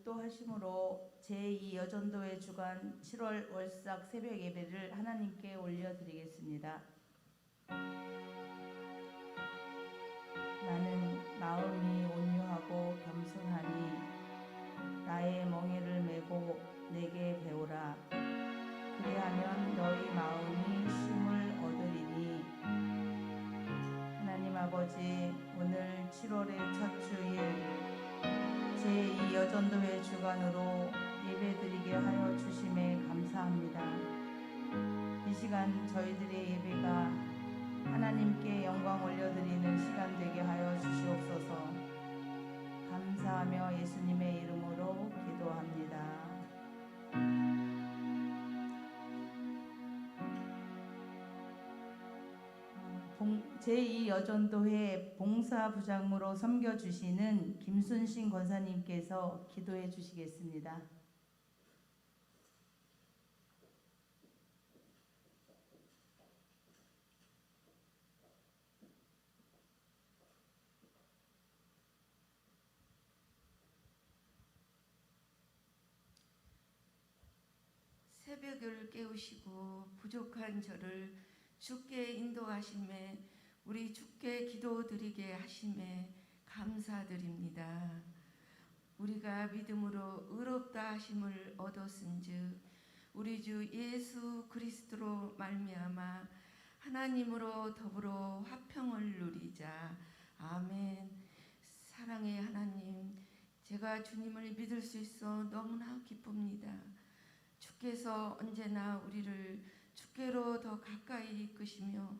축도하심으로 제2 여전도회 주간 7월 월삭 새벽 예배를 하나님께 올려드리겠습니다. 나는 마음이 온유하고 겸손하니 나의 멍에를 메고 내게 배우라. 그리하면 너희 마음이 쉼을 얻으리니. 하나님 아버지, 오늘 7월의 첫 주일 제2 여전도회 주간으로 예배드리게 하여 주심에 감사합니다. 이 시간 저희들의 예배가 하나님께 영광 올려드리는 시간 되게 하여 주시옵소서. 감사하며 예수님의 이름으로 기도합니다. 제2 여전도회 봉사부장으로 섬겨주시는 김순신 권사님께서 기도해 주시겠습니다. 새벽을 깨우시고 부족한 저를 주께 인도하심에 우리 주께 기도드리게 하심에 감사드립니다. 우리가 믿음으로 의롭다 하심을 얻었은즉 우리 주 예수 그리스도로 말미암아 하나님으로 더불어 화평을 누리자. 아멘. 사랑의 하나님, 제가 주님을 믿을 수 있어 너무나 기쁩니다. 주께서 언제나 우리를 주께로 더 가까이 이끄시며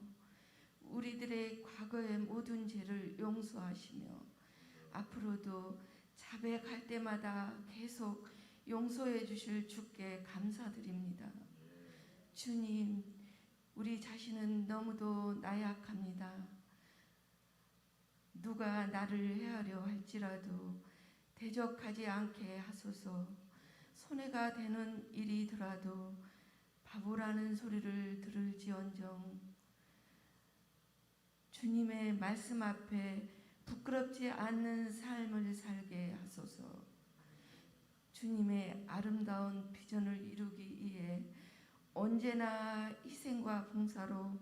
우리들의 과거의 모든 죄를 용서하시며 앞으로도 자백할 때마다 계속 용서해 주실 주께 감사드립니다. 주님, 우리 자신은 너무도 나약합니다. 누가 나를 해하려 할지라도 대적하지 않게 하소서. 손해가 되는 일이더라도 바보라는 소리를 들을지언정 주님의 말씀 앞에 부끄럽지 않는 삶을 살게 하소서. 주님의 아름다운 비전을 이루기 위해 언제나 희생과 봉사로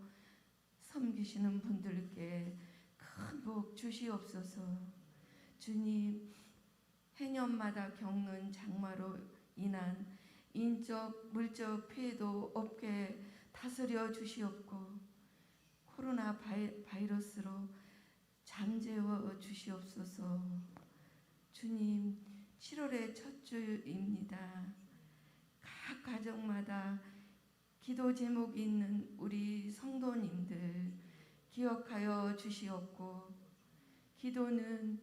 섬기시는 분들께 큰 복 주시옵소서. 주님, 해년마다 겪는 장마로 인한 인적, 물적 피해도 없게 다스려 주시옵고 코로나 바이러스로 잠재워 주시옵소서. 주님, 7월의 첫 주입니다. 각 가정마다 기도 제목이 있는 우리 성도님들 기억하여 주시옵고 기도는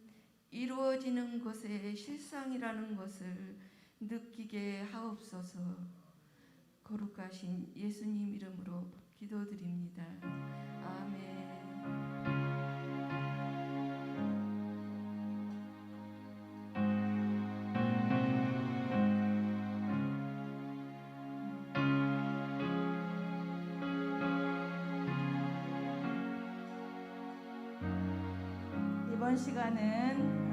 이루어지는 것의 실상이라는 것을 느끼게 하옵소서. 거룩하신 예수님 이름으로 기도드립니다. 아멘. 이번 시간은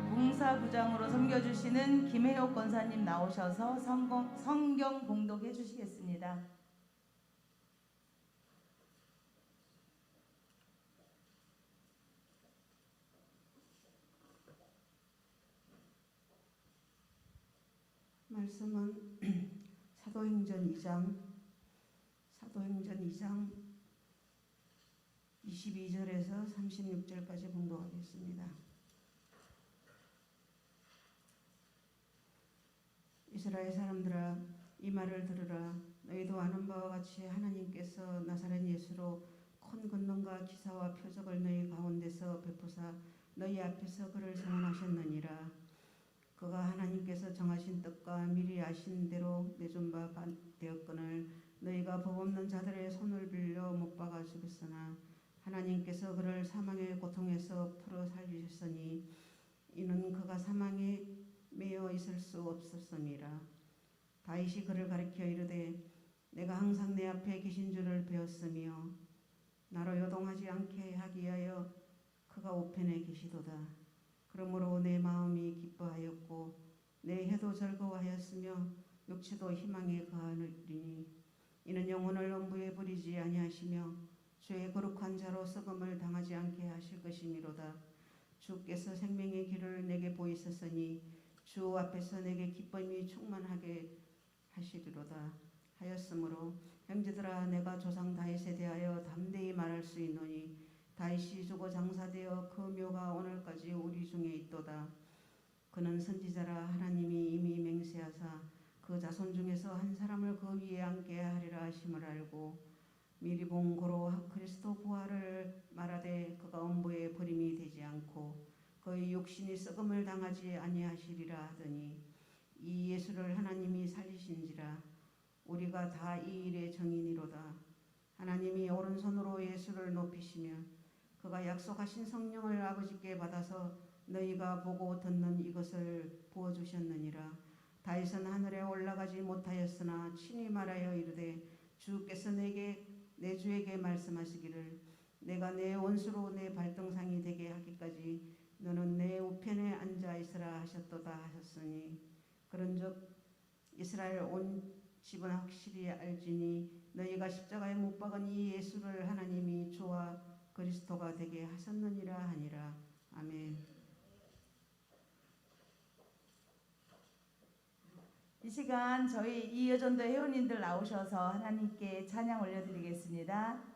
봉사부장으로 섬겨주시는 김혜옥 권사님 나오셔서 성경 봉독해 주시겠습니다. 말씀은 사도행전 2장 22절에서 36절까지 봉독하겠습니다. 이스라엘 사람들아, 이 말을 들으라. 너희도 아는 바와 같이 하나님께서 나사렛 예수로 큰 권능과 기사와 표적을 너희 가운데서 베푸사 너희 앞에서 그를 선언하셨느니라. 그가 하나님께서 정하신 뜻과 미리 아신 대로 내준 바 되었거늘 너희가 법 없는 자들의 손을 빌려 못 박아 죽였으나 하나님께서 그를 사망의 고통에서 풀어 살리셨으니 이는 그가 사망에 매여 있을 수 없었음이라. 다윗이 그를 가리켜 이르되 내가 항상 내 앞에 계신 줄을 배웠으며 나로 요동하지 않게 하기 위하여 그가 우편에 계시도다. 그러므로 내 마음이 기뻐하였고 내 혀도 즐거워하였으며 육체도 희망에 거하리니 이는 영혼을 음부에 버리지 아니하시며 주의 거룩한 자로 썩음을 당하지 않게 하실 것이미로다. 주께서 생명의 길을 내게 보이셨으니 주 앞에서 내게 기쁨이 충만하게 하시리로다 하였으므로 형제들아 내가 조상 다윗에 대하여 담대히 말할 수 있노니 다윗이 죽어 장사되어 그 묘가 오늘까지 우리 중에 있도다. 그는 선지자라 하나님이 이미 맹세하사 그 자손 중에서 한 사람을 그 위에 앉게 하리라 하심을 알고 미리 본 고로 그리스도 부활을 말하되 그가 음부에 버림이 되지 않고 그의 육신이 썩음을 당하지 아니하시리라 하더니 이 예수를 하나님이 살리신지라. 우리가 다 이 일의 증인이로다. 하나님이 오른손으로 예수를 높이시며 그가 약속하신 성령을 아버지께 받아서 너희가 보고 듣는 이것을 부어주셨느니라. 다윗은 하늘에 올라가지 못하였으나 친히 말하여 이르되 주께서 내 주에게 말씀하시기를 내가 내 원수로 내 발등상이 되게 하기까지 너는 내 우편에 앉아 있으라 하셨도다 하셨으니 그런즉 이스라엘 온 집은 확실히 알지니 너희가 십자가에 못 박은 이 예수를 하나님이 주와 그리스도가 되게 하셨느니라 하니라. 아멘. 이 시간 저희 이여전도 회원님들 나오셔서 하나님께 찬양 올려드리겠습니다.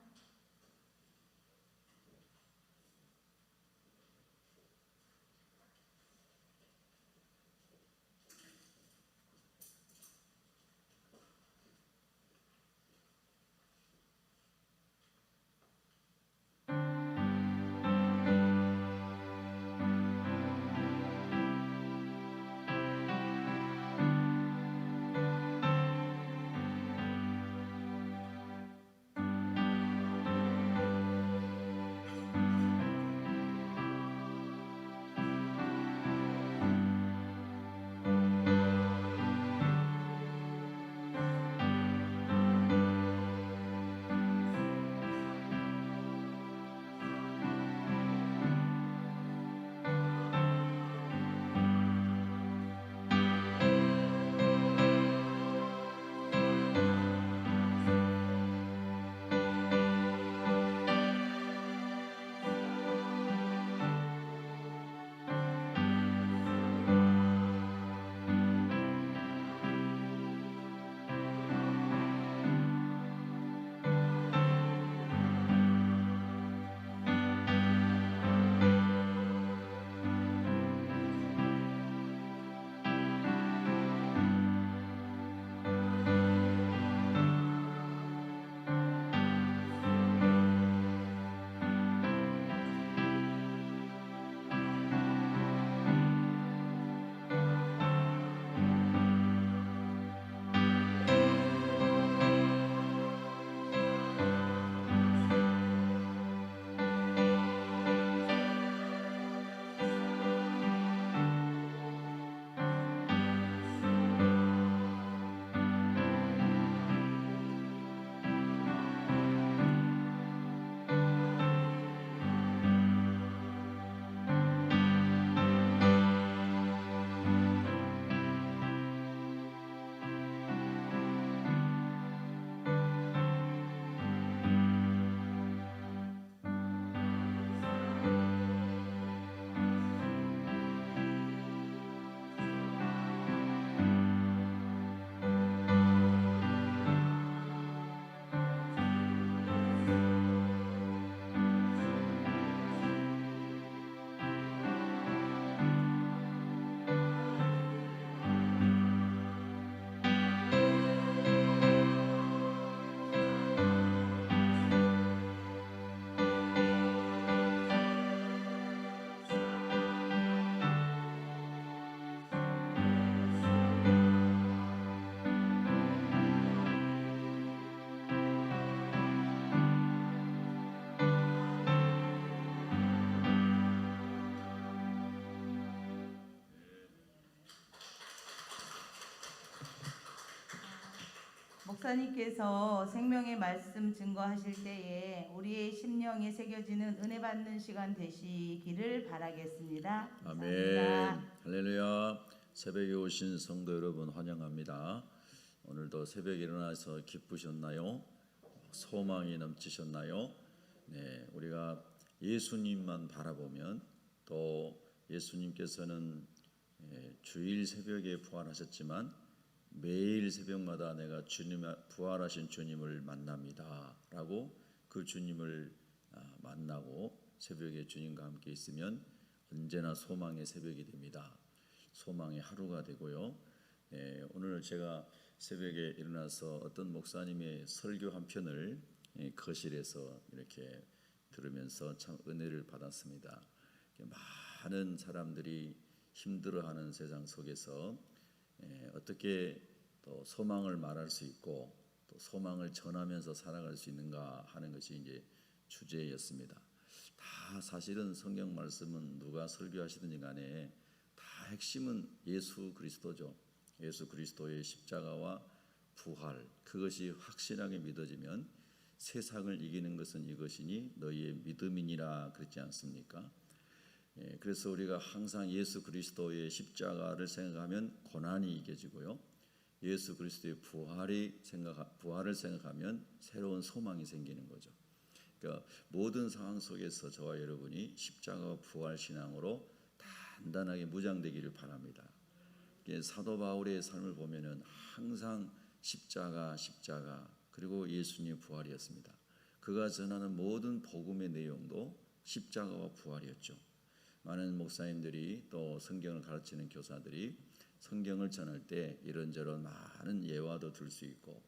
목사님께서 생명의 말씀 증거하실 때에 우리의 심령에 새겨지는 은혜 받는 시간 되시기를 바라겠습니다. 아멘. 감사합니다. 할렐루야. 새벽에 오신 성도 여러분 환영합니다. 오늘도 새벽에 일어나서 기쁘셨나요? 소망이 넘치셨나요? 네, 우리가 예수님만 바라보면 또 예수님께서는 주일 새벽에 부활하셨지만 매일 새벽마다 내가 부활하신 주님을 만납니다라고 그 주님을 만나고 새벽에 주님과 함께 있으면 언제나 소망의 새벽이 됩니다. 소망의 하루가 되고요. 오늘 제가 새벽에 일어나서 어떤 목사님의 설교 한 편을 거실에서 이렇게 들으면서 참 은혜를 받았습니다. 많은 사람들이 힘들어하는 세상 속에서 어떻게 또 소망을 말할 수 있고 또 소망을 전하면서 살아갈 수 있는가 하는 것이 이제 주제였습니다. 다 사실은 성경 말씀은 누가 설교하시든지 간에 다 핵심은 예수 그리스도죠. 예수 그리스도의 십자가와 부활, 그것이 확실하게 믿어지면 세상을 이기는 것은 이것이니 너희의 믿음이니라 그랬지 않습니까? 그래서 우리가 항상 예수 그리스도의 십자가를 생각하면 고난이 이겨지고요. 예수 그리스도의 부활을 생각하면 새로운 소망이 생기는 거죠. 그러니까 모든 상황 속에서 저와 여러분이 십자가와 부활 신앙으로 단단하게 무장되기를 바랍니다. 사도 바울의 삶을 보면은 항상 십자가 그리고 예수님의 부활이었습니다. 그가 전하는 모든 복음의 내용도 십자가와 부활이었죠. 많은 목사님들이 또 성경을 가르치는 교사들이 성경을 전할 때 이런저런 많은 예화도 들 수 있고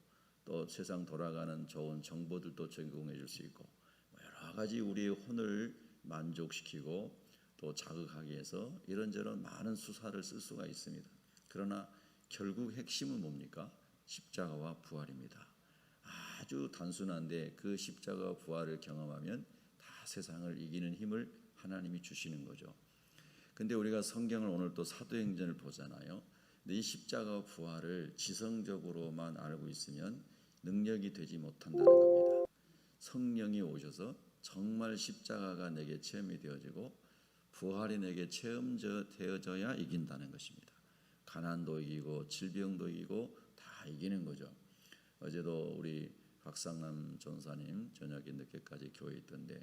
또 세상 돌아가는 좋은 정보들도 제공해 줄 수 있고 여러 가지 우리의 혼을 만족시키고 또 자극하기 위해서 이런저런 많은 수사를 쓸 수가 있습니다. 그러나 결국 핵심은 뭡니까? 십자가와 부활입니다. 아주 단순한데 그 십자가와 부활을 경험하면 다 세상을 이기는 힘을 하나님이 주시는 거죠. 근데 우리가 성경을 오늘 또 사도행전을 보잖아요. 근데 이 십자가와 부활을 지성적으로만 알고 있으면 능력이 되지 못한다는 겁니다. 성령이 오셔서 정말 십자가가 내게 체험이 되어지고 부활이 내게 체험되어져야 이긴다는 것입니다. 가난도 이기고 질병도 이기고 다 이기는 거죠. 어제도 우리 박상남 전사님 저녁에 늦게까지 교회에 있던데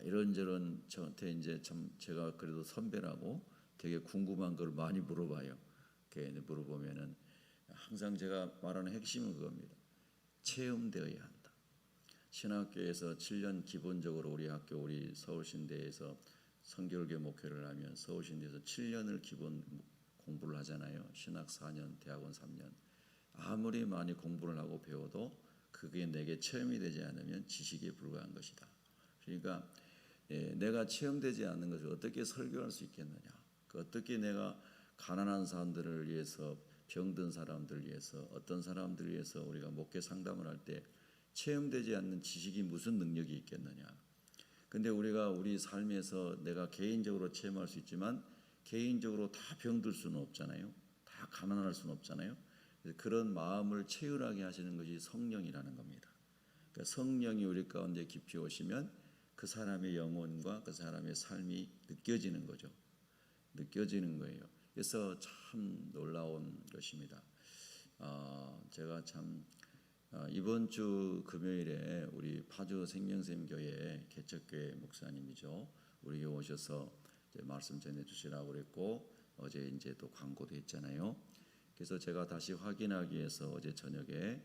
이런저런 저한테 이제 참 제가 그래도 선배라고 되게 궁금한 걸 많이 물어봐요. 물어보면은 항상 제가 말하는 핵심은 그겁니다. 체험되어야 한다. 신학교에서 7년 기본적으로 우리 서울신대에서 성결교 목회를 하면 서울신대에서 7년을 기본 공부를 하잖아요. 신학 4년, 대학원 3년. 아무리 많이 공부를 하고 배워도 그게 내게 체험이 되지 않으면 지식에 불과한 것이다. 그러니까 내가 체험되지 않는 것을 어떻게 설교할 수 있겠느냐. 어떻게 내가 가난한 사람들을 위해서 병든 사람들을 위해서 어떤 사람들을 위해서 우리가 목회 상담을 할 때 체험되지 않는 지식이 무슨 능력이 있겠느냐. 근데 우리가 우리 삶에서 내가 개인적으로 체험할 수 있지만 개인적으로 다 병들 수는 없잖아요. 다 가난할 수는 없잖아요. 그런 마음을 채울하게 하시는 것이 성령이라는 겁니다. 그러니까 성령이 우리 가운데 깊이 오시면 그 사람의 영혼과 그 사람의 삶이 느껴지는 거죠. 느껴지는 거예요. 그래서 참 놀라운 것입니다. 제가 참 이번 주 금요일에 우리 파주 생명샘교회 개척교회 목사님이죠. 우리 교회 오셔서 이제 말씀 전해주시라고 그랬고 어제 이제 또 광고도 했잖아요. 그래서 제가 다시 확인하기 위해서 어제 저녁에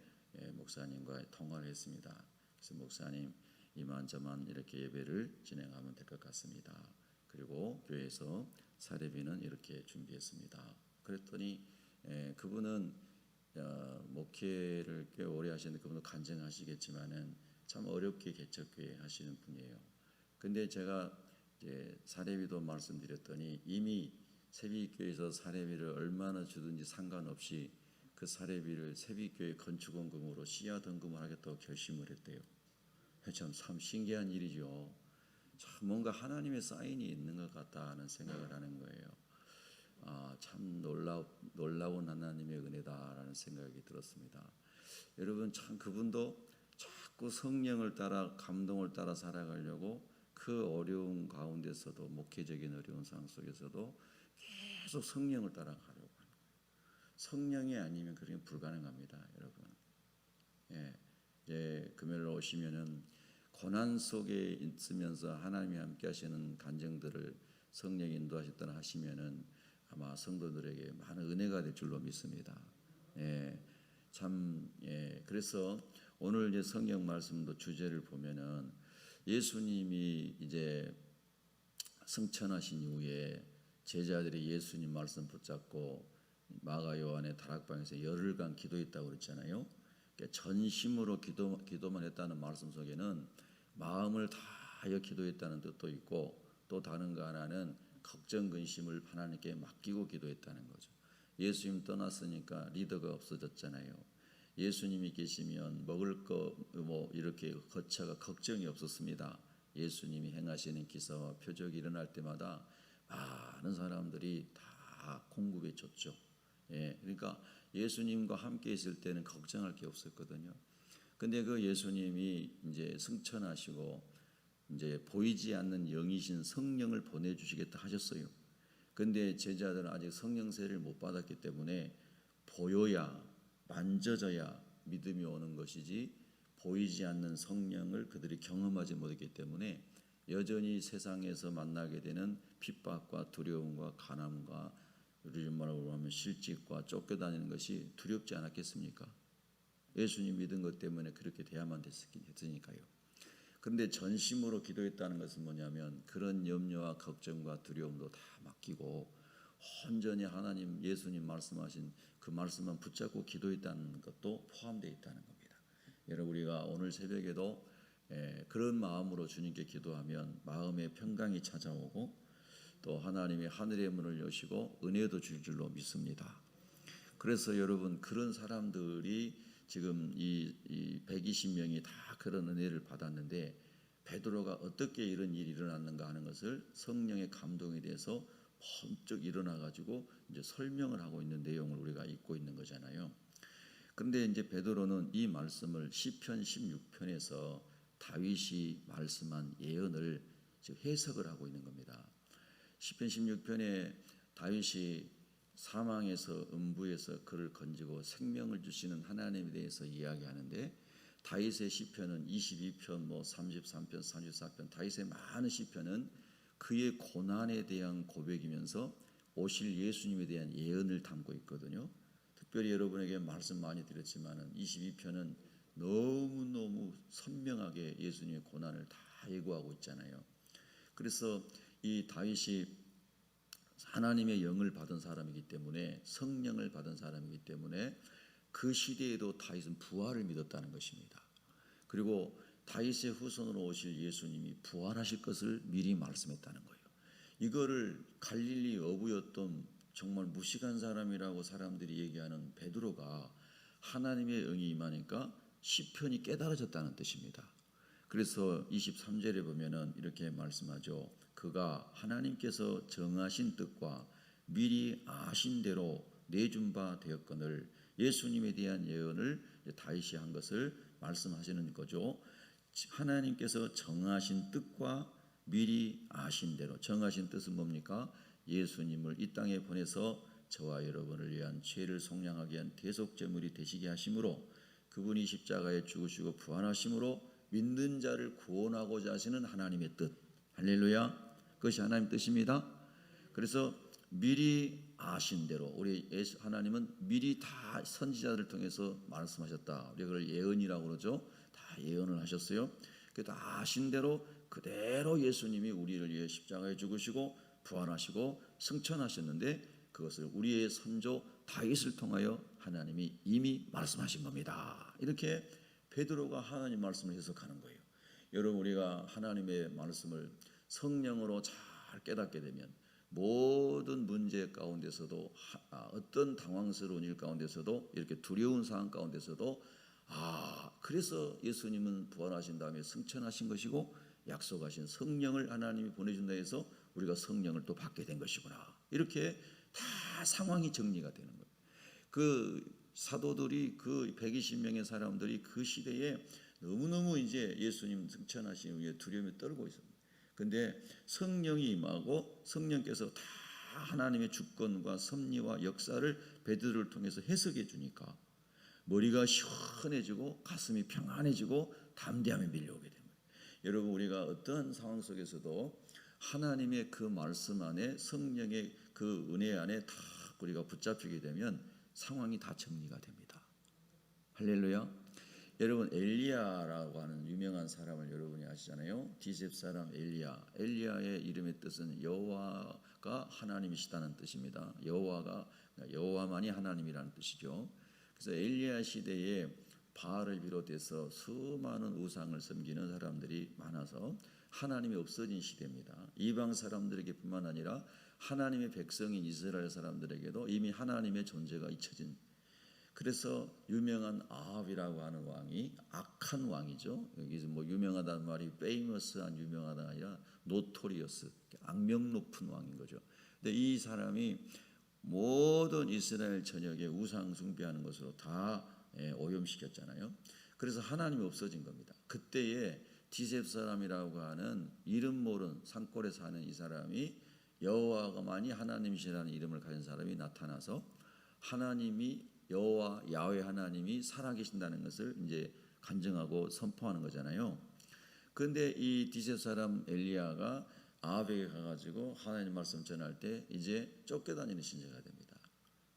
목사님과 통화를 했습니다. 그래서 목사님 이만저만 이렇게 예배를 진행하면 될 것 같습니다. 그리고 교회에서 사례비는 이렇게 준비했습니다. 그랬더니 그분은 목회를 꽤 오래 하시는데 그분도 간증하시겠지만은 참 어렵게 개척교회 하시는 분이에요. 근데 제가 이제 사례비도 말씀드렸더니 이미 세비교회에서 사례비를 얼마나 주든지 상관없이 그 사례비를 세비교회 건축원금으로 씨앗 헌금을 하겠다고 결심을 했대요. 참 신기한 일이죠. 참 뭔가 하나님의 사인이 있는 것 같다는 생각을 하는 거예요. 참 놀라운 하나님의 은혜다라는 생각이 들었습니다. 여러분 참 그분도 자꾸 성령을 따라 감동을 따라 살아가려고 그 어려운 가운데서도 목회적인 어려운 상황 속에서도 계속 성령을 따라가려고 하는 성령이 아니면 그게 불가능합니다, 여러분. 금요일 오시면은 고난 속에 있으면서 하나님이 함께 하시는 간증들을 성령이 인도하셨다나 하시면은 아마 성도들에게 많은 은혜가 될 줄로 믿습니다. 그래서 오늘 이제 성경 말씀도 주제를 보면은 예수님이 이제 승천하신 이후에 제자들이 예수님 말씀 붙잡고 마가 요한의 다락방에서 열흘간 기도했다고 그랬잖아요. 그러니까 전심으로 기도만 했다는 말씀 속에는 마음을 다하여 기도했다는 뜻도 있고, 또 다른 거 하나는 걱정 근심을 하나님께 맡기고 기도했다는 거죠. 예수님 떠났으니까 리더가 없어졌잖아요. 예수님이 계시면 먹을 거 뭐 이렇게 거처가 걱정이 없었습니다. 예수님이 행하시는 기사와 표적이 일어날 때마다 많은 사람들이 다 공급해 줬죠. 그러니까 예수님과 함께 있을 때는 걱정할 게 없었거든요. 근데 그 예수님이 이제 승천하시고 이제 보이지 않는 영이신 성령을 보내주시겠다 하셨어요. 근데 제자들은 아직 성령 세례를 못 받았기 때문에 보여야, 만져져야 믿음이 오는 것이지, 보이지 않는 성령을 그들이 경험하지 못했기 때문에 여전히 세상에서 만나게 되는 핍박과 두려움과 가난과 요즘 말로 하면 실직과 쫓겨다니는 것이 두렵지 않았겠습니까? 예수님 믿은 것 때문에 그렇게 돼야만 됐으니까요. 그런데 전심으로 기도했다는 것은 뭐냐면 그런 염려와 걱정과 두려움도 다 맡기고 온전히 하나님, 예수님 말씀하신 그 말씀만 붙잡고 기도했다는 것도 포함되어 있다는 겁니다. 여러분, 우리가 오늘 새벽에도 그런 마음으로 주님께 기도하면 마음의 평강이 찾아오고 또 하나님이 하늘의 문을 여시고 은혜도 줄 줄로 믿습니다. 그래서 여러분, 그런 사람들이 지금 이 120명이 다 그런 은혜를 받았는데 베드로가 어떻게 이런 일이 일어났는가 하는 것을 성령의 감동에 대해서 번쩍 일어나가지고 이제 설명을 하고 있는 내용을 우리가 읽고 있는 거잖아요. 그런데 이제 베드로는 이 말씀을 시편 16편에서 다윗이 말씀한 예언을 지금 해석을 하고 있는 겁니다. 시편 16편에 다윗이 사망에서 음부에서 그를 건지고 생명을 주시는 하나님에 대해서 이야기하는데, 다윗의 시편은 22편, 33편, 34편, 다윗의 많은 시편은 그의 고난에 대한 고백이면서 오실 예수님에 대한 예언을 담고 있거든요. 특별히 여러분에게 말씀 많이 드렸지만 22편은 너무너무 선명하게 예수님의 고난을 다 예고하고 있잖아요. 그래서 이 다윗이 하나님의 영을 받은 사람이기 때문에, 성령을 받은 사람이기 때문에 그 시대에도 다윗은 부활을 믿었다는 것입니다. 그리고 다윗의 후손으로 오실 예수님이 부활하실 것을 미리 말씀했다는 거예요. 이거를 갈릴리 어부였던 정말 무식한 사람이라고 사람들이 얘기하는 베드로가 하나님의 영이 임하니까 시편이 깨달아졌다는 뜻입니다. 그래서 23절에 보면은 이렇게 말씀하죠. 그가 하나님께서 정하신 뜻과 미리 아신 대로 내준 바 되었거늘, 예수님에 대한 예언을 다윗이 한 것을 말씀하시는 거죠. 하나님께서 정하신 뜻과 미리 아신 대로, 정하신 뜻은 뭡니까? 예수님을 이 땅에 보내서 저와 여러분을 위한 죄를 속량하기 위한 대속제물이 되시게 하심으로, 그분이 십자가에 죽으시고 부활하심으로 믿는 자를 구원하고자 하시는 하나님의 뜻, 할렐루야, 그것이 하나님의 뜻입니다. 그래서 미리 아신 대로, 우리 하나님은 미리 다 선지자들을 통해서 말씀하셨다. 우리가 그걸 예언이라고 그러죠. 다 예언을 하셨어요. 그래도 아신 대로 그대로 예수님이 우리를 위해 십자가에 죽으시고 부활하시고 승천하셨는데, 그것을 우리의 선조 다윗을 통하여 하나님이 이미 말씀하신 겁니다. 이렇게 베드로가 하나님 말씀을 해석하는 거예요. 여러분, 우리가 하나님의 말씀을 성령으로 잘 깨닫게 되면 모든 문제 가운데서도, 어떤 당황스러운 일 가운데서도, 이렇게 두려운 상황 가운데서도 그래서 예수님은 부활하신 다음에 승천하신 것이고 약속하신 성령을 하나님이 보내준다 해서 우리가 성령을 또 받게 된 것이구나. 이렇게 다 상황이 정리가 되는 거예요. 그 사도들이, 그 120명의 사람들이 그 시대에 너무너무 이제 예수님 승천하신 후에 두려움에 떨고 있습니다. 근데 성령이 임하고 성령께서 다 하나님의 주권과 섭리와 역사를 베드로를 통해서 해석해 주니까 머리가 시원해지고 가슴이 평안해지고 담대함이 밀려오게 됩니다. 여러분, 우리가 어떤 상황 속에서도 하나님의 그 말씀 안에, 성령의 그 은혜 안에 다 우리가 붙잡히게 되면 상황이 다 정리가 됩니다. 할렐루야. 여러분, 엘리야라고 하는 유명한 사람을 여러분이 아시잖아요. 디셉 사람 엘리야. 엘리야의 이름의 뜻은 여호와가 하나님이시다는 뜻입니다. 여호와만이 하나님이라는 뜻이죠. 그래서 엘리야 시대에 바알을 비롯해서 수많은 우상을 섬기는 사람들이 많아서 하나님이 없어진 시대입니다. 이방 사람들에게뿐만 아니라 하나님의 백성인 이스라엘 사람들에게도 이미 하나님의 존재가 잊혀진. 그래서 유명한 아합이라고 하는 왕이 악한 왕이죠. 여기서 뭐 유명하다는 말이 페이머스한 유명하다 아니라 노토리어스, 악명 높은 왕인 거죠. 근데 이 사람이 모든 이스라엘 전역에 우상 숭배하는 것으로 다 오염시켰잖아요. 그래서 하나님이 없어진 겁니다. 그때에 디셉 사람이라고 하는 이름 모른 산골에 사는 이 사람이 여호와가만이 하나님이시라는 이름을 가진 사람이 나타나서 하나님이 여호와 야훼 하나님이 살아계신다는 것을 이제 간증하고 선포하는 거잖아요. 그런데 이 디셉 사람 엘리야가 아합에게 가가지고 하나님 말씀 전할 때 이제 쫓겨다니는 신세가 됩니다.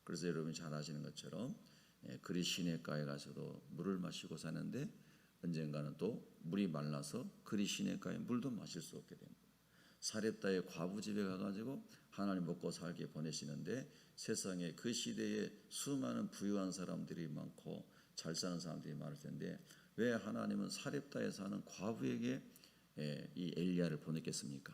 그래서 여러분이 잘 아시는 것처럼 그리 시냇가에 가서도 물을 마시고 사는데 언젠가는 또 물이 말라서 그리 시냇가에 물도 마실 수 없게 됩니다. 사렙다의 과부 집에 가가지고 하나님 먹고 살게 보내시는데 세상에 그 시대에 수많은 부유한 사람들이 많고 잘 사는 사람들이 많을 텐데 왜 하나님은 사렙다에 사는 과부에게 이 엘리야를 보냈겠습니까?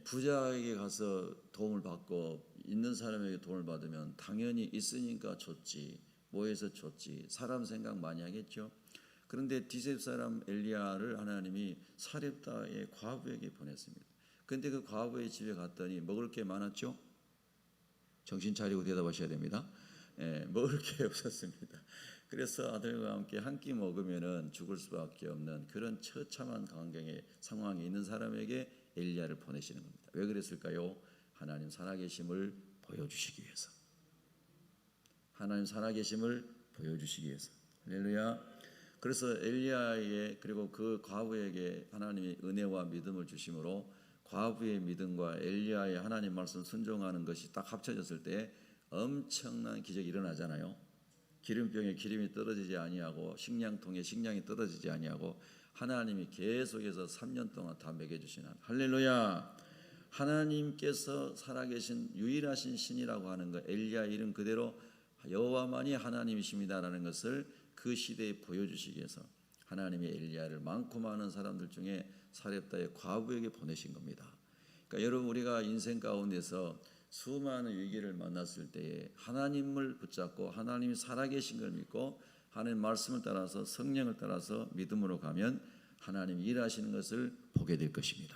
부자에게 가서 도움을 받고 있는 사람에게 도움을 받으면 당연히 있으니까 줬지, 뭐해서 줬지, 사람 생각 많이 하겠죠. 그런데 디셉 사람 엘리야를 하나님이 사렙다의 과부에게 보냈습니다. 그런데 그 과부의 집에 갔더니 먹을 게 많았죠. 정신 차리고 대답하셔야 됩니다. 먹을 게 없었습니다. 그래서 아들과 함께 한 끼 먹으면은 죽을 수밖에 없는 그런 처참한 환경에 상황에 있는 사람에게 엘리야를 보내시는 겁니다. 왜 그랬을까요? 하나님 살아계심을 보여주시기 위해서. 하나님 살아계심을 보여주시기 위해서. 할렐루야. 그래서 엘리야에게 그리고 그 과부에게 하나님이 은혜와 믿음을 주심으로 과부의 믿음과 엘리야의 하나님 말씀 순종하는 것이 딱 합쳐졌을 때 엄청난 기적이 일어나잖아요. 기름병에 기름이 떨어지지 아니하고 식량통에 식량이 떨어지지 아니하고 하나님이 계속해서 3년 동안 다 먹여주시는 할렐루야. 하나님께서 살아계신 유일하신 신이라고 하는 것, 엘리야 이름 그대로 여호와만이 하나님이십니다라는 것을 그 시대에 보여주시기 위해서 하나님이 엘리야를 많고 많은 사람들 중에 사렙다의 과부에게 보내신 겁니다. 그러니까 여러분, 우리가 인생 가운데서 수많은 위기를 만났을 때에 하나님을 붙잡고 하나님이 살아계신 걸 믿고 하나님 말씀을 따라서 성령을 따라서 믿음으로 가면 하나님이 일하시는 것을 보게 될 것입니다.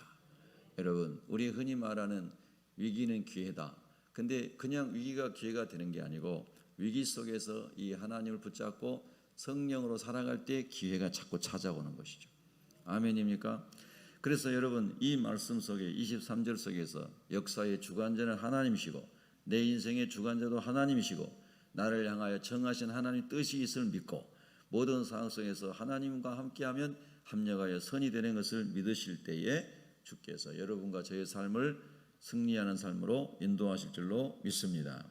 여러분, 우리 흔히 말하는 위기는 기회다. 근데 그냥 위기가 기회가 되는 게 아니고 위기 속에서 이 하나님을 붙잡고 성령으로 살아갈 때 기회가 자꾸 찾아오는 것이죠. 아멘입니까? 그래서 여러분, 이 말씀 속에 23절 속에서 역사의 주관자는 하나님이시고 내 인생의 주관자도 하나님이시고 나를 향하여 정하신 하나님 뜻이 있음을 믿고 모든 상황 속에서 하나님과 함께하면 합력하여 선이 되는 것을 믿으실 때에 주께서 여러분과 저의 삶을 승리하는 삶으로 인도하실 줄로 믿습니다.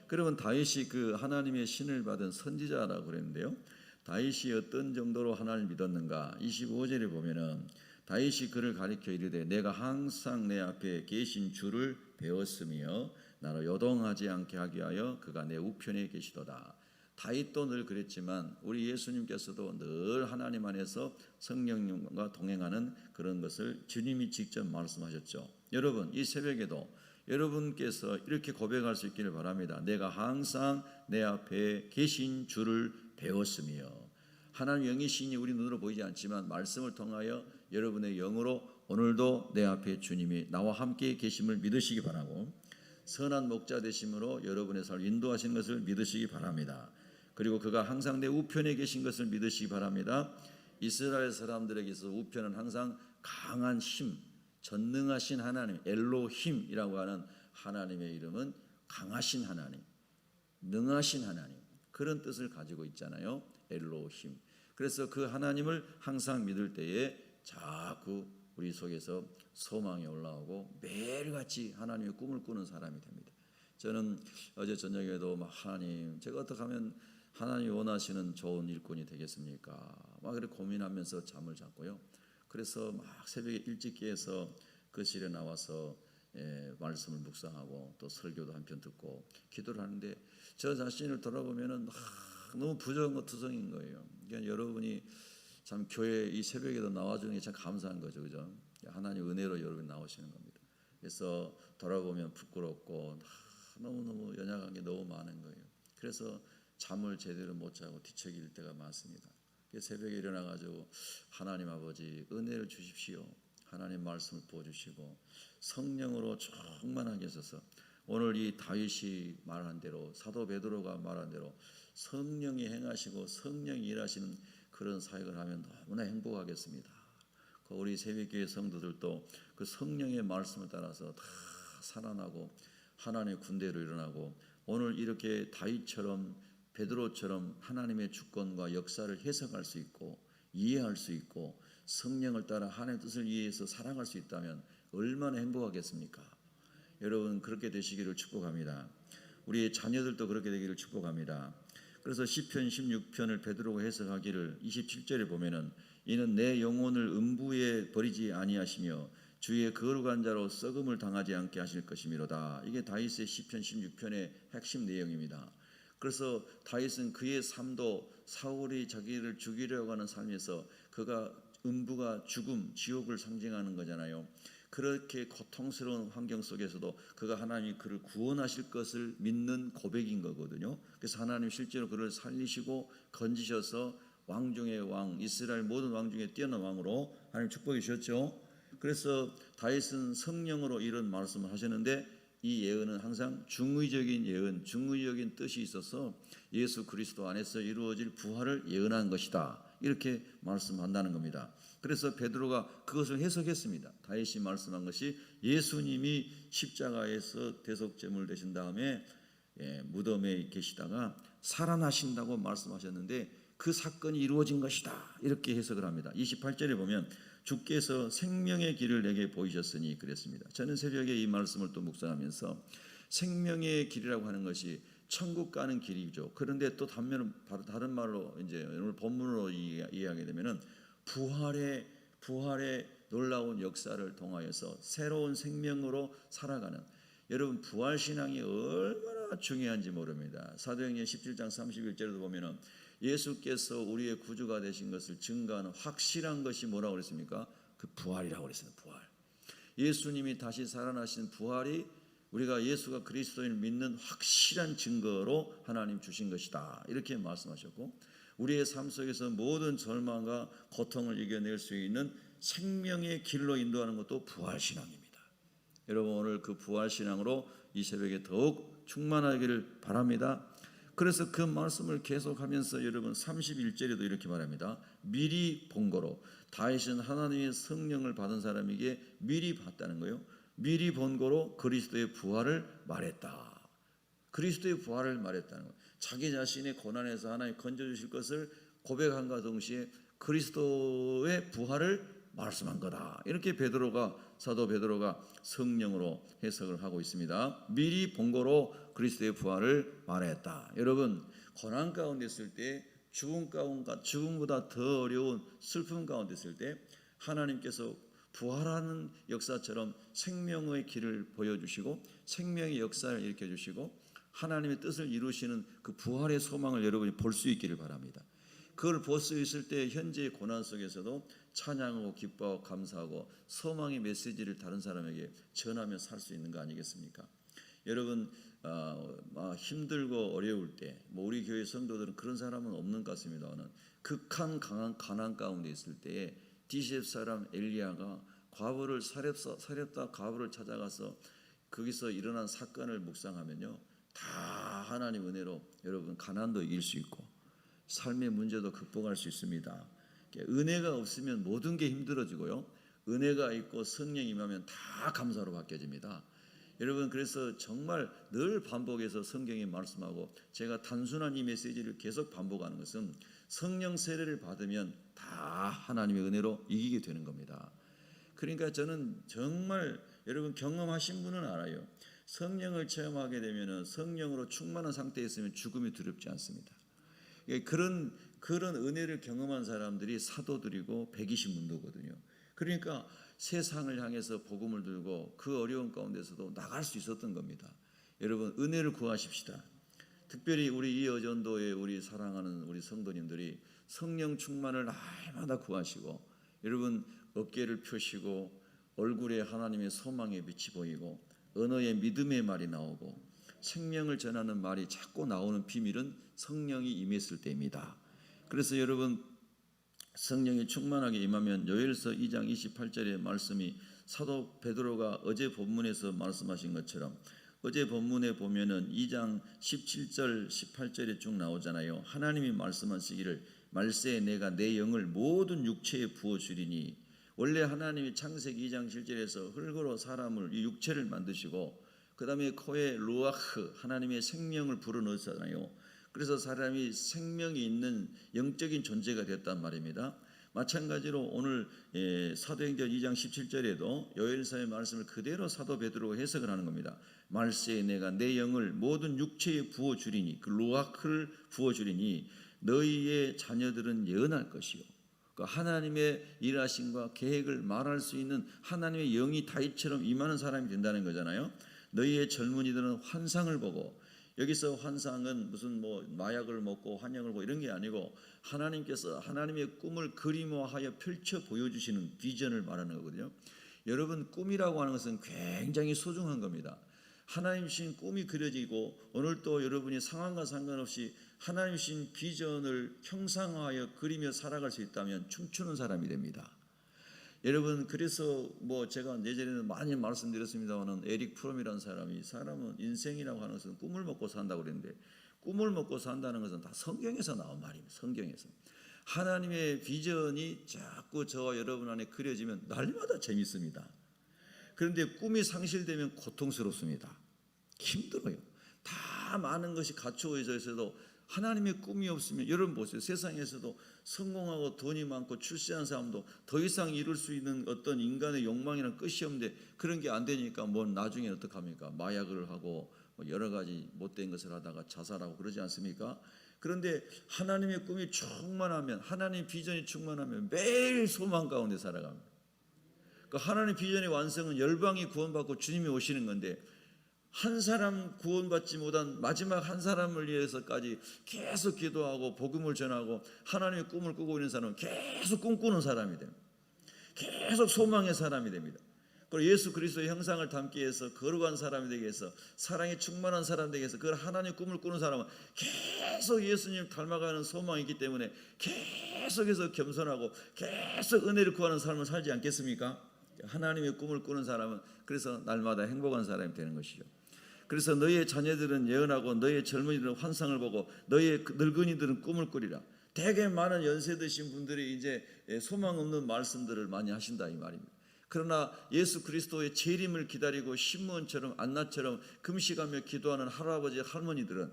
그러면 다윗이 그 하나님의 신을 받은 선지자라고 그랬는데요. 다윗이 어떤 정도로 하나님을 믿었는가? 25절에 보면은 다윗이 그를 가리켜 이르되 내가 항상 내 앞에 계신 주를 배웠으며 나로 요동하지 않게 하기 위하여 그가 내 우편에 계시도다. 다윗도 늘 그랬지만 우리 예수님께서도 늘 하나님 안에서 성령님과 동행하는 그런 것을 주님이 직접 말씀하셨죠. 여러분, 이 새벽에도 여러분께서 이렇게 고백할 수 있기를 바랍니다. 내가 항상 내 앞에 계신 주를 배웠으며. 하나님 영이신이 우리 눈으로 보이지 않지만 말씀을 통하여 여러분의 영으로 오늘도 내 앞에 주님이 나와 함께 계심을 믿으시기 바라고 선한 목자 되심으로 여러분의 삶을 인도하시는 것을 믿으시기 바랍니다. 그리고 그가 항상 내 우편에 계신 것을 믿으시기 바랍니다. 이스라엘 사람들에게서 우편은 항상 강한 힘, 전능하신 하나님 엘로힘이라고 하는 하나님의 이름은 강하신 하나님, 능하신 하나님, 그런 뜻을 가지고 있잖아요. 엘로힘. 그래서 그 하나님을 항상 믿을 때에 자꾸 우리 속에서 소망이 올라오고 매일같이 하나님의 꿈을 꾸는 사람이 됩니다. 저는 어제 저녁에도 하나님, 제가 어떻게 하면 하나님이 원하시는 좋은 일꾼이 되겠습니까? 막 그렇게 고민하면서 잠을 잤고요. 그래서 막 새벽에 일찍 깨서 거실에 나와서 말씀을 묵상하고 또 설교도 한편 듣고 기도를 하는데 저 자신을 돌아보면은 너무 부정투성인 거예요. 그러니까 여러분이 참 교회 이 새벽에도 나와주는 게 참 감사한 거죠, 그죠? 하나님 은혜로 여러분이 나오시는 겁니다. 그래서 돌아보면 부끄럽고 너무너무 연약한 게 너무 많은 거예요. 그래서 잠을 제대로 못 자고 뒤척일 때가 많습니다. 새벽에 일어나가지고 하나님 아버지 은혜를 주십시오. 하나님 말씀을 부어주시고 성령으로 충만하게 하셔서 오늘 이 다윗이 말한 대로 사도 베드로가 말한 대로 성령이 행하시고 성령이 일하시는 그런 사역을 하면 너무나 행복하겠습니다. 우리 새벽교회 성도들도 그 성령의 말씀을 따라서 다 살아나고 하나님의 군대로 일어나고 오늘 이렇게 다윗처럼 베드로처럼 하나님의 주권과 역사를 해석할 수 있고 이해할 수 있고 성령을 따라 하나님의 뜻을 이해해서 살아갈 수 있다면 얼마나 행복하겠습니까? 여러분 그렇게 되시기를 축복합니다. 우리의 자녀들도 그렇게 되기를 축복합니다. 그래서 시편 16편을 베드로가 해석하기를 27절에 보면은 이는 내 영혼을 음부에 버리지 아니하시며 주의 거룩한 자로 썩음을 당하지 않게 하실 것이미로다. 이게 다윗의 시편 16편의 핵심 내용입니다. 그래서 다윗은 그의 삶도 사울이 자기를 죽이려고 하는 삶에서 그가 음부가 죽음, 지옥을 상징하는 거잖아요. 그렇게 고통스러운 환경 속에서도 그가 하나님이 그를 구원하실 것을 믿는 고백인 거거든요. 그래서 하나님 실제로 그를 살리시고 건지셔서 왕 중의 왕, 이스라엘 모든 왕 중에 뛰어난 왕으로 하나님 축복해 주셨죠. 그래서 다윗은 성령으로 이런 말씀을 하셨는데 이 예언은 항상 중의적인 예언, 중의적인 뜻이 있어서 예수 그리스도 안에서 이루어질 부활을 예언한 것이다. 이렇게 말씀한다는 겁니다. 그래서 베드로가 그것을 해석했습니다. 다윗이 말씀한 것이 예수님이 십자가에서 대속제물 되신 다음에 무덤에 계시다가 살아나신다고 말씀하셨는데 그 사건이 이루어진 것이다. 이렇게 해석을 합니다. 28절에 보면 주께서 생명의 길을 내게 보이셨으니 그랬습니다. 저는 새벽에 이 말씀을 또 묵상하면서 생명의 길이라고 하는 것이 천국 가는 길이죠. 그런데 또 단면은 다른 말로 이제 오늘 본문으로 이해하게 되면은 부활의 놀라운 역사를 통하여서 새로운 생명으로 살아가는 여러분 부활 신앙이 얼마나 중요한지 모릅니다. 사도행전 17장 31절에도 보면은 예수께서 우리의 구주가 되신 것을 증거하는 확실한 것이 뭐라고 그랬습니까? 그 부활이라고 그랬습니다. 부활. 예수님이 다시 살아나신 부활이 우리가 예수가 그리스도인을 믿는 확실한 증거로 하나님 주신 것이다. 이렇게 말씀하셨고 우리의 삶 속에서 모든 절망과 고통을 이겨낼 수 있는 생명의 길로 인도하는 것도 부활신앙입니다. 여러분 오늘 그 부활신앙으로 이 새벽에 더욱 충만하기를 바랍니다. 그래서 그 말씀을 계속하면서 여러분 31절에도 이렇게 말합니다. 미리 본 거로 다윗은 하나님의 성령을 받은 사람에게 미리 봤다는 거예요. 미리 본 거로 그리스도의 부활을 말했다. 그리스도의 부활을 말했다는 거예요. 자기 자신의 고난에서 하나님 건져주실 것을 고백한과 동시에 그리스도의 부활을 말씀한 거다. 이렇게 사도 베드로가 성령으로 해석을 하고 있습니다. 미리 본 거로 그리스도의 부활을 말했다. 여러분 고난 가운데 있을 때 죽음보다 더 어려운 슬픔 가운데 있을 때 하나님께서 부활하는 역사처럼 생명의 길을 보여주시고 생명의 역사를 일으켜주시고 하나님의 뜻을 이루시는 그 부활의 소망을 여러분이 볼 수 있기를 바랍니다. 그걸 볼 수 있을 때 현재의 고난 속에서도 찬양하고 기뻐하고 감사하고 소망의 메시지를 다른 사람에게 전하며 살 수 있는 거 아니겠습니까? 여러분 힘들고 어려울 때 우리 교회 성도들은 그런 사람은 없는 것 같습니다. 극한 강한 가난 가운데 있을 때에 디셉 사람 엘리야가 사렙다 과부를 찾아가서 거기서 일어난 사건을 묵상하면요 다 하나님 은혜로 여러분 가난도 이길 수 있고 삶의 문제도 극복할 수 있습니다. 은혜가 없으면 모든 게 힘들어지고요 은혜가 있고 성령이 임하면 다 감사로 바뀌어집니다. 여러분 그래서 정말 늘 반복해서 성경이 말씀하고 제가 단순한 이 메시지를 계속 반복하는 것은 성령 세례를 받으면 다 하나님의 은혜로 이기게 되는 겁니다. 그러니까 저는 정말 여러분 경험하신 분은 알아요. 성령을 체험하게 되면 성령으로 충만한 상태에 있으면 죽음이 두렵지 않습니다. 그런 은혜를 경험한 사람들이 사도들이고 120문도거든요. 그러니까 세상을 향해서 복음을 들고 그 어려운 가운데서도 나갈 수 있었던 겁니다. 여러분 은혜를 구하십시다. 특별히 우리 이 여전도에 우리 사랑하는 우리 성도님들이 성령 충만을 날마다 구하시고 여러분 어깨를 펴시고 얼굴에 하나님의 소망의 빛이 보이고 언어에 믿음의 말이 나오고 생명을 전하는 말이 자꾸 나오는 비밀은 성령이 임했을 때입니다. 그래서 여러분 성령이 충만하게 임하면 요엘서 2장 28절의 말씀이 사도 베드로가 어제 본문에서 말씀하신 것처럼 어제 본문에 보면은 2장 17절 18절에 쭉 나오잖아요. 하나님이 말씀하시기를 말세에 내가 내 영을 모든 육체에 부어주리니 원래 하나님이 창세기 2장 7절에서 흙으로 사람을 이 육체를 만드시고 그 다음에 코에 루아흐 하나님의 생명을 불어넣었잖아요. 그래서 사람이 생명이 있는 영적인 존재가 됐단 말입니다. 마찬가지로 오늘 사도행전 2장 17절에도 요엘서의 말씀을 그대로 사도 베드로가 해석을 하는 겁니다. 말세에 내가 내 영을 모든 육체에 부어주리니 그 루아흐를 부어주리니 너희의 자녀들은 예언할 것이요. 그러니까 하나님의 일하심과 계획을 말할 수 있는 하나님의 영이 다윗처럼 임하는 사람이 된다는 거잖아요. 너희의 젊은이들은 환상을 보고 여기서 환상은 무슨 뭐 마약을 먹고 환영을 보고 이런 게 아니고 하나님께서 하나님의 꿈을 그림화하여 펼쳐 보여주시는 비전을 말하는 거거든요. 여러분 꿈이라고 하는 것은 굉장히 소중한 겁니다. 하나님 주신 꿈이 그려지고 오늘 또 여러분이 상황과 상관없이 하나님 주신 비전을 형상화하여 그리며 살아갈 수 있다면 춤추는 사람이 됩니다. 여러분 그래서 뭐 제가 예전에는 많이 말씀드렸습니다만 에릭 프롬이라는 사람은 인생이라고 하는 것은 꿈을 먹고 산다고 그랬는데 꿈을 먹고 산다는 것은 다 성경에서 나온 말입니다. 성경에서 하나님의 비전이 자꾸 저와 여러분 안에 그려지면 날마다 재밌습니다. 그런데 꿈이 상실되면 고통스럽습니다. 힘들어요. 다 많은 것이 갖추어져 있어도 하나님의 꿈이 없으면 여러분 보세요. 세상에서도 성공하고 돈이 많고 출세한 사람도 더 이상 이룰 수 있는 어떤 인간의 욕망이란 끝이 없는데 그런 게 안 되니까 뭐 나중에 어떡합니까? 마약을 하고 여러 가지 못된 것을 하다가 자살하고 그러지 않습니까? 그런데 하나님의 꿈이 충만하면 하나님의 비전이 충만하면 매일 소망 가운데 살아갑니다. 그러니까 하나님의 비전의 완성은 열방이 구원받고 주님이 오시는 건데 한 사람 구원받지 못한 마지막 한 사람을 위해서까지 계속 기도하고 복음을 전하고 하나님의 꿈을 꾸고 있는 사람은 계속 꿈꾸는 사람이 됩니다. 계속 소망의 사람이 됩니다. 그리고 예수 그리스도의 형상을 담기 위해서 거룩한 사람이 되기 위해서 사랑이 충만한 사람 되기 위해서 그걸 하나님의 꿈을 꾸는 사람은 계속 예수님 닮아가는 소망이 있기 때문에 계속해서 겸손하고 계속 은혜를 구하는 삶을 살지 않겠습니까? 하나님의 꿈을 꾸는 사람은 그래서 날마다 행복한 사람이 되는 것이죠. 그래서 너희의 자녀들은 예언하고 너희의 젊은이들은 환상을 보고 너희의 늙은이들은 꿈을 꾸리라. 되게 많은 연세 드신 분들이 이제 소망 없는 말씀들을 많이 하신다 이 말입니다. 그러나 예수 그리스도의 재림을 기다리고 신문처럼 안나처럼 금식하며 기도하는 할아버지 할머니들은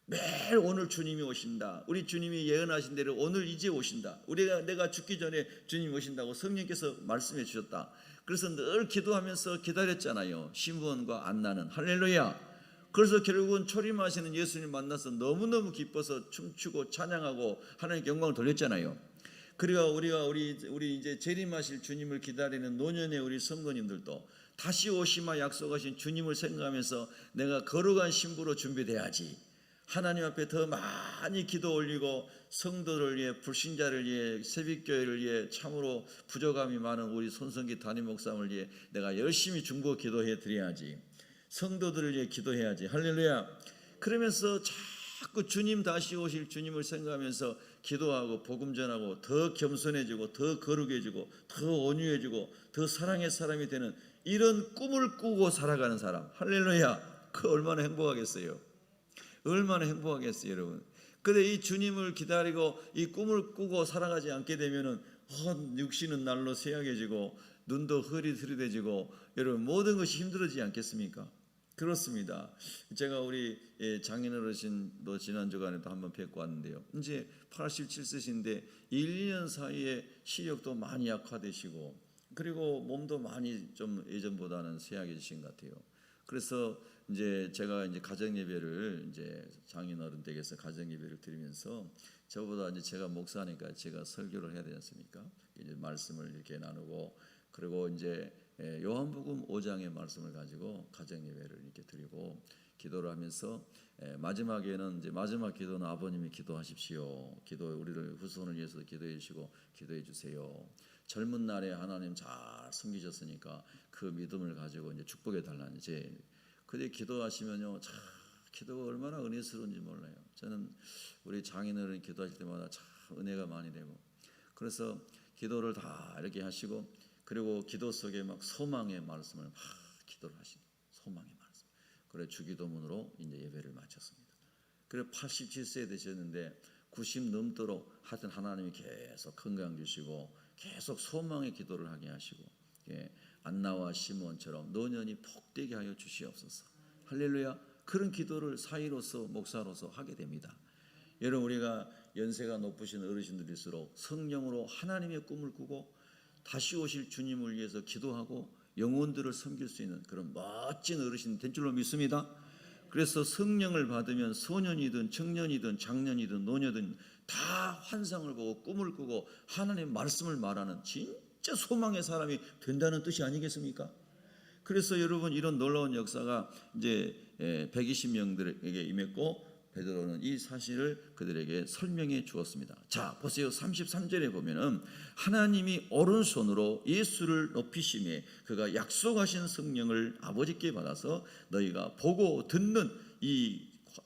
매일 오늘 주님이 오신다. 우리 주님이 예언하신 대로 오늘 이제 오신다. 내가 죽기 전에 주님이 오신다고 성령께서 말씀해 주셨다. 그래서 늘 기도하면서 기다렸잖아요. 시므온과 안나는. 할렐루야. 그래서 결국은 초림하시는 예수님 만나서 너무너무 기뻐서 춤추고 찬양하고 하나님께 영광을 돌렸잖아요. 그리고 우리 이제 재림하실 주님을 기다리는 노년의 우리 성도님들도 다시 오시마 약속하신 주님을 생각하면서 내가 거룩한 신부로 준비돼야지. 하나님 앞에 더 많이 기도 올리고 성도를 위해 불신자를 위해 새벽교회를 위해 참으로 부족함이 많은 우리 손성기 담임 목사님을 위해 내가 열심히 중보 기도해 드려야지. 성도들을 위해 기도해야지. 할렐루야. 그러면서 자꾸 주님 다시 오실 주님을 생각하면서 기도하고 복음 전하고 더 겸손해지고 더 거룩해지고 더 온유해지고 더 사랑의 사람이 되는 이런 꿈을 꾸고 살아가는 사람. 할렐루야. 그 얼마나 행복하겠어요. 얼마나 행복하겠어요, 여러분. 근데 이 주님을 기다리고 이 꿈을 꾸고 살아가지 않게 되면은 육신은 날로 쇠약해지고 눈도 흐릿흐릿해지고 여러분 모든 것이 힘들어지지 않겠습니까? 그렇습니다. 제가 우리 장인 어르신도 지난 주간에도 한번 뵙고 왔는데요. 이제 87세신데 1, 2년 사이에 시력도 많이 약화되시고 그리고 몸도 많이 좀 예전보다는 쇠약해지신 것 같아요. 그래서 이제 제가 이제 가정 예배를 이제 장인 어른 댁에서 가정 예배를 드리면서 저보다 이제 제가 목사니까 제가 설교를 해야 되지 않습니까? 이제 말씀을 이렇게 나누고 그리고 이제 요한복음 5장의 말씀을 가지고 가정 예배를 이렇게 드리고 기도를 하면서 마지막에는 이제 마지막 기도는 아버님이 기도하십시오. 기도 우리를 후손을 위해서 기도해 주시고 기도해 주세요. 젊은 날에 하나님 잘 섬기셨으니까 그 믿음을 가지고 이제 축복해 달라는 이제 그때 기도하시면요, 참 기도가 얼마나 은혜스러운지 몰라요. 저는 우리 장인어른 기도하실 때마다 참 은혜가 많이 되고 그래서 기도를 다 이렇게 하시고 그리고 기도 속에 막 소망의 말씀을 막 기도를 하시고 소망의 말씀. 그래 주기도문으로 이제 예배를 마쳤습니다. 그래 87세 되셨는데 90 넘도록 하여튼 하나님이 계속 건강 주시고 계속 소망의 기도를 하게 하시고 안나와 시몬처럼 노년이 복되게 하여 주시옵소서. 할렐루야. 그런 기도를 사위로서 목사로서 하게 됩니다. 여러분 우리가 연세가 높으신 어르신들일수록 성령으로 하나님의 꿈을 꾸고 다시 오실 주님을 위해서 기도하고 영혼들을 섬길 수 있는 그런 멋진 어르신 된 줄로 믿습니다. 그래서 성령을 받으면 소년이든 청년이든 장년이든 노녀든 다 환상을 보고 꿈을 꾸고 하나님의 말씀을 말하는 진짜 소망의 사람이 된다는 뜻이 아니겠습니까? 그래서 여러분 이런 놀라운 역사가 이제 120명들에게 임했고 베드로는 이 사실을 그들에게 설명해 주었습니다. 자, 보세요. 33절에 보면은 하나님이 오른손으로 예수를 높이심에 그가 약속하신 성령을 아버지께 받아서 너희가 보고 듣는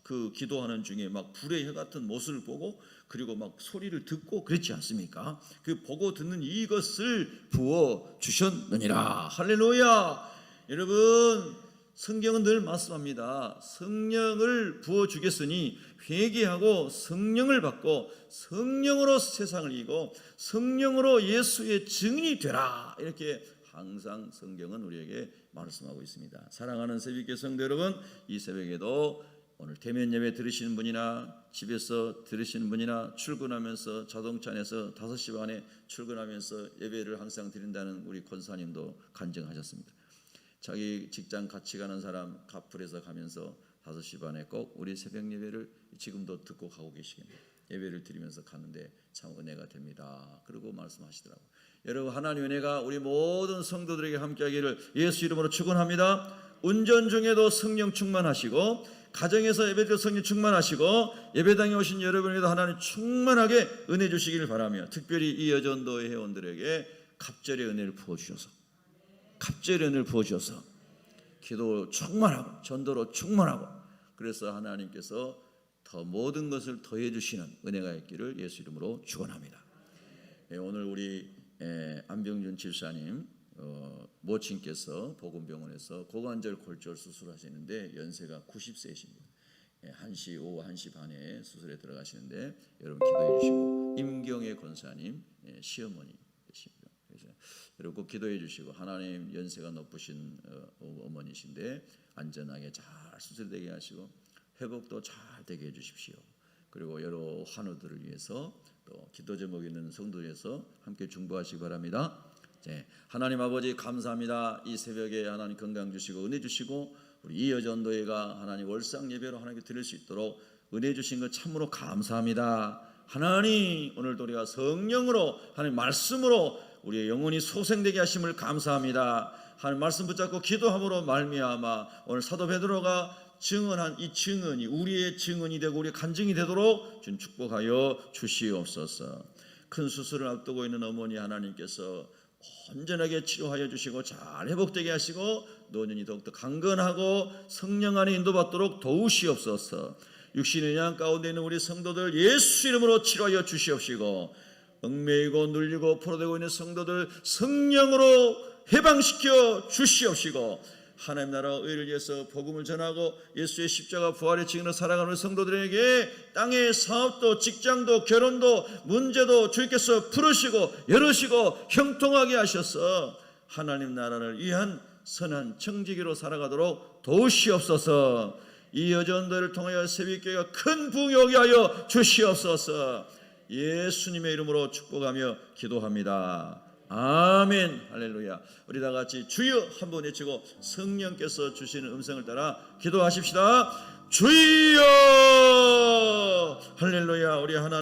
그 기도하는 중에 막 불의 혀 같은 못을 보고 그리고 막 소리를 듣고 그랬지 않습니까? 그 보고 듣는 이것을 부어 주셨느니라. 할렐루야. 여러분 성경은 늘 말씀합니다. 성령을 부어주겠으니 회개하고 성령을 받고 성령으로 세상을 이기고 성령으로 예수의 증인이 되라. 이렇게 항상 성경은 우리에게 말씀하고 있습니다. 사랑하는 새벽교 성도 여러분, 이 새벽에도 오늘 대면 예배 들으시는 분이나 집에서 들으시는 분이나 출근하면서 자동차 안에서 5시 반에 출근하면서 예배를 항상 드린다는 우리 권사님도 간증하셨습니다. 자기 직장 같이 가는 사람 카풀에서 가면서 5시 반에 꼭 우리 새벽 예배를 지금도 듣고 가고 계시겠네요. 예배를 드리면서 가는데 참 은혜가 됩니다. 그리고 말씀하시더라고요. 여러분 하나님의 은혜가 우리 모든 성도들에게 함께하기를 예수 이름으로 축원합니다. 운전 중에도 성령 충만하시고 가정에서 예배드려 성령 충만하시고 예배당에 오신 여러분에게도 하나님 충만하게 은혜 주시기를 바라며 특별히 이 여전도의 회원들에게 갑절의 은혜를 부어주셔서 갑절의 은혜를 부어주셔서 기도 충만하고 전도로 충만하고 그래서 하나님께서 더 모든 것을 더해 주시는 은혜가 있기를 예수 이름으로 축원합니다. 오늘 우리 안병준 집사님 모친께서 보건병원에서 고관절 골절 수술하시는데 연세가 90세이십니다. 1시 오후 1시 반에 수술에 들어가시는데 여러분 기도해 주시고 임경애 권사님 시어머니 계십니다. 그래서 여러분 꼭 기도해 주시고 하나님 연세가 높으신 어머니신데 안전하게 잘 수술되게 하시고 회복도 잘 되게 해 주십시오. 그리고 여러 환우들을 위해서 또 기도 제목 있는 성도에서 함께 중보하시기 바랍니다. 하나님 아버지 감사합니다. 이 새벽에 하나님 건강 주시고 은혜 주시고 우리 이 여전도회가 하나님 월상 예배로 하나님께 드릴 수 있도록 은혜 주신 것 참으로 감사합니다. 하나님 오늘도 우리가 성령으로 하나님 말씀으로 우리의 영혼이 소생되게 하심을 감사합니다. 하나님 말씀 붙잡고 기도함으로 말미암아 오늘 사도 베드로가 증언한 이 증언이 우리의 증언이 되고 우리의 간증이 되도록 주님 축복하여 주시옵소서. 큰 수술을 앞두고 있는 어머니 하나님께서 온전하게 치료하여 주시고 잘 회복되게 하시고 노년이 더욱더 강건하고 성령 안에 인도받도록 도우시옵소서. 육신의 양 가운데 있는 우리 성도들 예수 이름으로 치료하여 주시옵시고 얽매이고 눌리고 포로되고 있는 성도들 성령으로 해방시켜 주시옵시고 하나님 나라 의를 위해서 복음을 전하고 예수의 십자가 부활의 증인으로 살아가는 성도들에게 땅의 사업도 직장도 결혼도 문제도 주님께서 풀으시고 열으시고 형통하게 하셔서 하나님 나라를 위한 선한 청지기로 살아가도록 도우시옵소서. 이 여전들을 통하여 새벽교회가 큰 부흥이 하여 주시옵소서. 예수님의 이름으로 축복하며 기도합니다. 아멘. 할렐루야. 우리 다 같이 주여 한번 외치고 성령께서 주시는 음성을 따라 기도하십시다. 주여. 할렐루야. 우리 하나